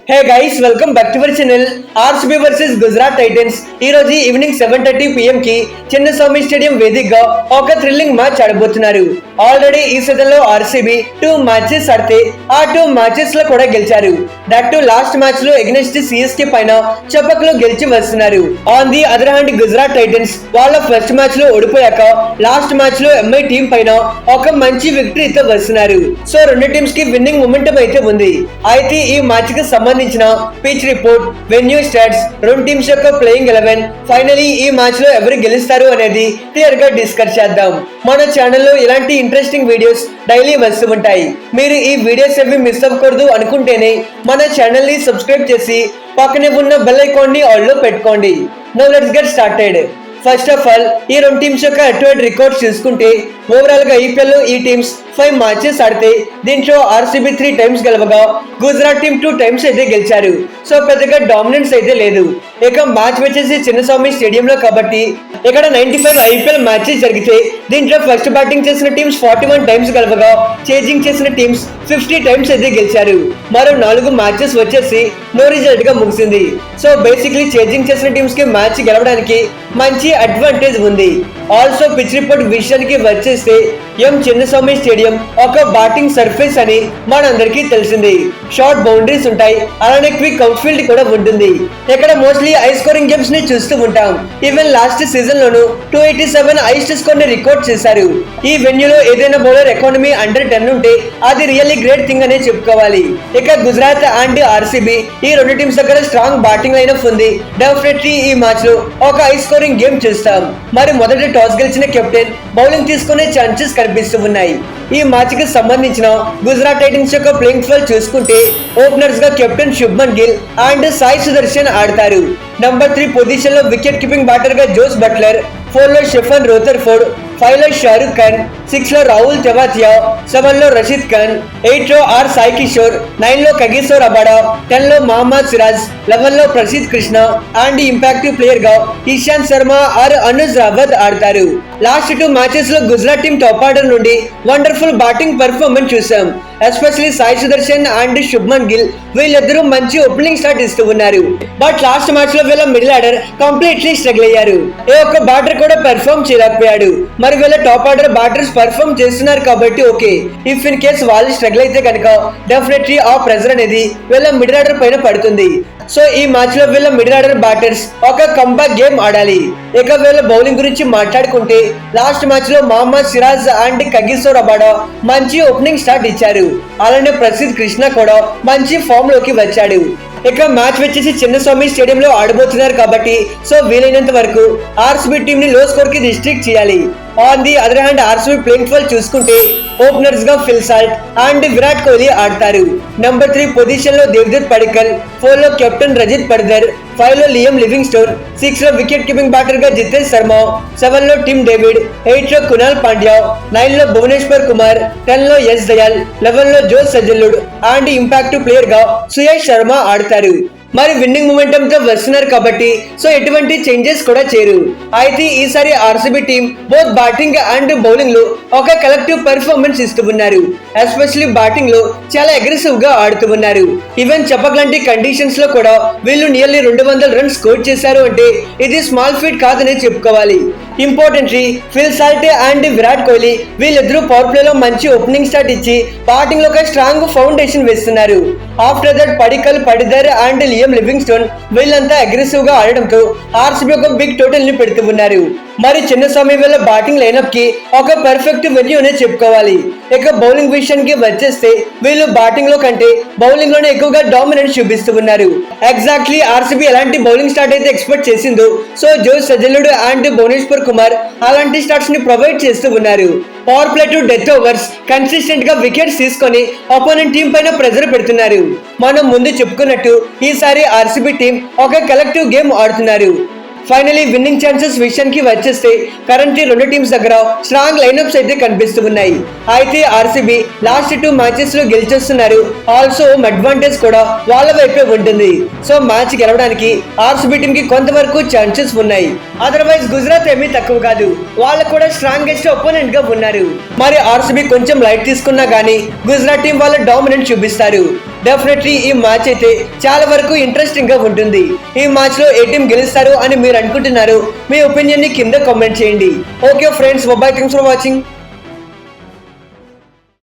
Hey guys, welcome back to our channel. RCB versus Gujarat Titans ఈ రోజు evening 7:30 PM కి Chinnaswamy stadium వేదికగా ఒక థ్రిల్లింగ్ మ్యాచ్ ఆడబోతున్నారు. ఆల్రెడీ ఈ సీజన్ లో ఆర్సీబీ 2 మ్యాచెస్ ఆడితే ఆ 2 మ్యాచెస్ లో కూడా గెలిచారు. దట్ లాస్ట్ మ్యాచ్ లో ఎగ్నెస్ట్ సిఎస్కే పైన చపక్లో గెలిచి వస్తున్నారు. On the other hand Gujarat Titans వాళ్ళ ఫస్ట్ మ్యాచ్ లో ఓడిపోయాక లాస్ట్ మ్యాచ్ లో ఎంఐ టీం పైన ఒక మంచి విక్టరీతో వస్తున్నారు. సో రెండు టీమ్స్ కి విన్నింగ్ మొమెంటం అయితే ఉంది. అయితే ఈ మ్యాచ్ కి సంబంధించిన పిచ్ రిపోర్ట్, వెన్యూ స్టాట్స్, రెండు టీమ్స్ యొక్క ప్లేయింగ్ 11, ఫైనలీ ఈ మ్యాచ్ లో ఎవరు గెలుస్తారు అనేది క్లియర్ గా డిస్కస్ చేద్దాం. మన ఛానల్లో ఇలాంటి ఇంట్రెస్టింగ్ వీడియోస్ డైలీ వస్తూ ఉంటాయి. మీరు ఈ వీడియోస్ ఏవి మిస్ అవ్వకూడదు అనుకుంటేనే మన ఛానల్ ని సబ్స్క్రైబ్ చేసి పక్కనే ఉన్న బెల్ ఐకాన్ ని ఆల్ లో పెట్టుకోండి. Now let's get started. First of all ఈ రెండు టీమ్స్ యొక్క అటు రికార్డ్స్ చూసుకుంటే ఓవరాల్ గా ఐపీఎల్ లో ఈ టీమ్స్ 5 మ్యాచెస్ ఆడితే దీంట్లో ఆర్సీబీ 3 టైమ్స్ గెలవగా గుజరాత్ టీం 2 టైమ్స్ అయితే గెలిచారు. సో పెద్దగా డామినెన్స్ అయితే లేదు. ఇక మ్యాచ్ వచ్చేసి చిన్నస్వామి స్టేడియం లో కాబట్టి ఇక్కడ 95 ఐపీఎల్ మ్యాచెస్ జరిగితే దీంట్లో ఫస్ట్ బ్యాటింగ్ చేసిన టీమ్స్ 41 టైమ్స్ గెలవగా చేజింగ్ చేసిన టీమ్స్ 50 టైమ్స్ అయితే గెలిచారు. మరో 4 మ్యాచెస్ వచ్చేసి నో రిజల్ట్ గా ముగిసింది. సో బేసిక్లీ చేజింగ్ చేసిన టీమ్స్ కి మ్యాచ్ గెలవడానికి మంచి అడ్వాంటేజ్ ఉంది. ఆల్సో పిచ్ రిపోర్ట్ విషయానికి వచ్చేస్తే చిన్నస్వామి స్టేడియం ఒక బ్యాటింగ్ సర్ఫేస్ అని మనందరికీ తెలిసింది. షార్ట్ బౌండరీస్ ఉంటాయి, అలానే క్విక్ అవుట్ ఫీల్డ్ కూడా ఉంటుంది. ఇక్కడ మోస్ట్లీ హై స్కోరింగ్ గేమ్స్ ని చూస్తూ ఉంటాం. ఈవెన్ లాస్ట్ సీజన్ లోను 287 హైయెస్ట్ స్కోర్ ని రికార్డ్ చేశారు. ఈ వెన్యూలో ఏదైనా బౌలర్ ఎకానమీ అండర్ 10 ఉంటే అది రియల్లీ గ్రేట్ థింగ్ అనే చెప్పుకోవాలి. ఇక గుజరాత్ అండ్ ఆర్సీబీ ఈ రెండు టీమ్స్ దగ్గర స్ట్రాంగ్ బ్యాటింగ్ లైనప్ ఉంది. డెఫినెట్లీ ఈ మ్యాచ్ లో ఒక హై స్కోరింగ్ గేమ్ చూస్తాం. మరి మొదటి టాస్ గెలిచిన కెప్టెన్ బౌలింగ్ తీసుకునే ఛాన్సెస్ కనిపిస్తూ ఉన్నాయి. ఈ మ్యాచ్ కి సంబంధించిన గుజరాత్ టైటన్స్ యొక్క ప్లేయింగ్ 12 చూసుకుంటే ఓపెనర్స్ గా కెప్టెన్ శుభ్మన్ గిల్ అండ్ సాయి సుదర్శన్ ఆడతారు. నంబర్ 3 పొజిషన్ లో వికెట్ కీపింగ్ బ్యాటర్ గా జోస్ బట్లర్, 4 లో షెఫన్ రోథర్ఫోర్డ్, 5 లో షారుఖ్ ఖాన్, 6 లో రాహుల్ తెవాతియా, 7 లో రషీద్ ఖాన్, 8 లో ఆర్ సాయి కిషోర్, 9 లో కగిసో రబాడా, 10 లో మహమ్మద్ సిరాజ్, 11 లో ప్రసిద్ కృష్ణ అండ్ ఇంపాక్టివ్ ప్లేయర్ గా ఇషాంత్ శర్మ ఆర్ అనుజ్ రావత్ ఆడతారు. లాస్ట్ 2 మ్యాచెస్ లో గుజరాత్ టీం టాప్ ఆర్డర్ నుండి వండర్ఫుల్ బ్యాటింగ్ పర్ఫార్మెన్స్ చూసాం. ఎస్పెషల్లీ సాయి సుదర్శన్ అండ్ శుభ్మన్ గిల్ వీళ్ళిద్దరూ మంచి ఓపెనింగ్ స్టార్ట్ ఇస్తూ ఉన్నారు. బట్ లాస్ట్ మ్యాచ్ లో వీళ్ళ మిడిల్ ఆర్డర్ కంప్లీట్లీ స్ట్రగుల్ అయ్యారు. ఏ ఒక్క బ్యాటర్ కూడా పెర్ఫార్మ్ చేయలేకపోయాడు. మరి వీళ్ళ టాప్ ఆర్డర్ బ్యాటర్స్ పెర్ఫార్మ్ చేస్తున్నారు కాబట్టి ఓకే. ఇఫ్ ఇన్ కేస్ వాళ్ళు స్ట్రగుల్ అయితే కనుక డెఫినెట్లీ ఆ ప్రెజర్ అనేది వీళ్ళ మిడిల్ ఆర్డర్ పైన పడుతుంది. సో ఈ మ్యాచ్ లో వీళ్ళ మిడిల్ ఆర్డర్ బ్యాటర్స్ ఒక కంబ్యాక్ గేమ్ ఆడాలి. ఇక వీళ్ళ బౌలింగ్ గురించి మాట్లాడుకుంటే లాస్ట్ మ్యాచ్ లో Mohammed Siraj and Kagiso Rabada మంచి ఓపెనింగ్ స్టార్ట్ ఇచ్చారు. అలానే ప్రసిద్ కృష్ణ కూడా మంచి ఫామ్ లోకి వచ్చాడు. ఇక మ్యాచ్ వచ్చేసి చిన్నస్వామి స్టేడియం లో ఆడబోతున్నారు కాబట్టి సో వీలైనంత వరకు ఆర్సీబీ టీం ని లో స్కోర్ కి రిస్ట్రిక్ట్ చేయాలి. On the other hand RCB playing 12 చూసుకుంటే ఓపెనర్స్ గా Phil Salt and Virat Kohli ఆడతారు. నంబర్ 3 పొజిషన్ లో దేవదత్ పడిక్కల్, 4 లో కెప్టెన్ రజిత్ పడిదర్, 5 లో లియం లివింగ్స్టోన్, 6 లో వికెట్ కీపింగ్ బ్యాటర్ గా జితేష్ శర్మ, 7 లో టిమ్ డేవిడ్, 8 లో కునాల్ పాండ్యా, 9 లో భువనేశ్వర్ కుమార్, 10 లో ఎస్ దయాల్, 11 లో జోస్ సజల్లుడ్ అండ్ ఇంపాక్టివ్ ప్లేయర్ గా సుయేష్ శర్మ ఆడతారు. మరి విన్నింగ్ మొమెంటం తో వస్తున్నారు కాబట్టి సో ఎటువంటి చేంజెస్ కూడా చేయరు. అయితే ఈసారి RCB team both batting and bowling లో ఒక కలెక్టివ్ పెర్ఫార్మెన్స్ ఇస్తూ ఉన్నారు. ఎస్పెషల్లీ బ్యాటింగ్ లో చాలా అగ్రెసివ్ గా ఆడుతూ ఉన్నారు. ఈవెన్ చపక్ లాంటి కండిషన్స్ లో కూడా వీళ్ళు నియర్లీ 200 రన్స్ స్కోర్ చేశారు అంటే ఇది స్మాల్ ఫీట్ కాదనే చెప్పుకోవాలి. Importantly Phil Salt and Virat Kohli వీళ్ళిద్దరూ పవర్ ప్లే లో మంచి ఓపెనింగ్ స్టార్ట్ ఇచ్చి బ్యాటింగ్ లో ఒక స్ట్రాంగ్ ఫౌండేషన్ వేస్తున్నారు. After that Padikkal, Patidar and Liam Livingstone వీళ్ళంతా అగ్రెసివ్ గా ఆడడంతో ఆర్సీబీ ఒక బిగ్ టోటల్ ని పెడుతూ ఉన్నారు. మరి చిన్నస్వామి వీళ్ళ బ్యాటింగ్ లైనప్ కి ఒక పర్ఫెక్ట్ వెన్యూ అనే చెప్పుకోవాలి. ఇక బౌలింగ్ విషయానికి వచ్చేస్తే వీళ్ళు బ్యాటింగ్ లో కంటే బౌలింగ్ లోనే ఎక్కువగా డామినెన్స్ చూపిస్తూ ఉన్నారు. ఎగ్జాక్ట్లీ ఆర్సీబీ ఎలాంటి బౌలింగ్ స్టార్ట్ అయితే ఎక్స్పెక్ట్ చేసిందో so Josh Hazlewood and Bhuvneshwar Kumar అలాంటి స్టార్ట్స్ ని ప్రొవైడ్ చేస్తూ ఉన్నారు. Power play to death overs consistent గా వికెట్స్ తీసుకొని అపోనెంట్ టీం పైన ప్రెజర్ పెడుతున్నారు. మనం ముందు చెప్పుకున్నట్టు ఈసారి ఆర్సీబీ టీం ఒక కలెక్టివ్ గేమ్ ఆడుతున్నారు. ఫైనలీ విన్నింగ్ ఛాన్సెస్ విషయానికి వచ్చేస్తే కరెంట్లీ రెండు టీమ్స్ దగ్గర స్ట్రాంగ్ లైనప్స్ అయితే కనిపిస్తూ ఉన్నాయి. అయితే ఆర్సీబీ లాస్ట్ 2 మ్యాచెస్ లో గెలిచేస్తున్నారు. ఆల్సో అడ్వాంటేజ్ కూడా వాళ్ళ వైపే ఉంటుంది. సో మ్యాచ్ గెలవడానికి ఆర్సీబీ టీం కి కొంతవరకు ఛాన్సెస్ ఉన్నాయి. అదర్వైజ్ గుజరాత్ ఏమీ తక్కువ కాదు, వాళ్ళు కూడా స్ట్రాంగెస్ట్ ఒపోనెంట్ గా ఉన్నారు. మరి ఆర్సీబీ కొంచెం లైట్ తీసుకున్నా గానీ గుజరాత్ టీం వాళ్ళ డామినెంట్ చూపిస్తారు. డెఫినెట్లీ ఈ మ్యాచ్ అయితే చాలా వరకు ఇంట్రెస్టింగ్ గా ఉంటుంది. ఈ మ్యాచ్ లో ఏ టీం గెలుస్తారు అని మీరు అనుకుంటున్నారు? మీ ఒపీనియన్ ని కింద కామెంట్ చేయండి. Okay friends, bye, thanks for watching.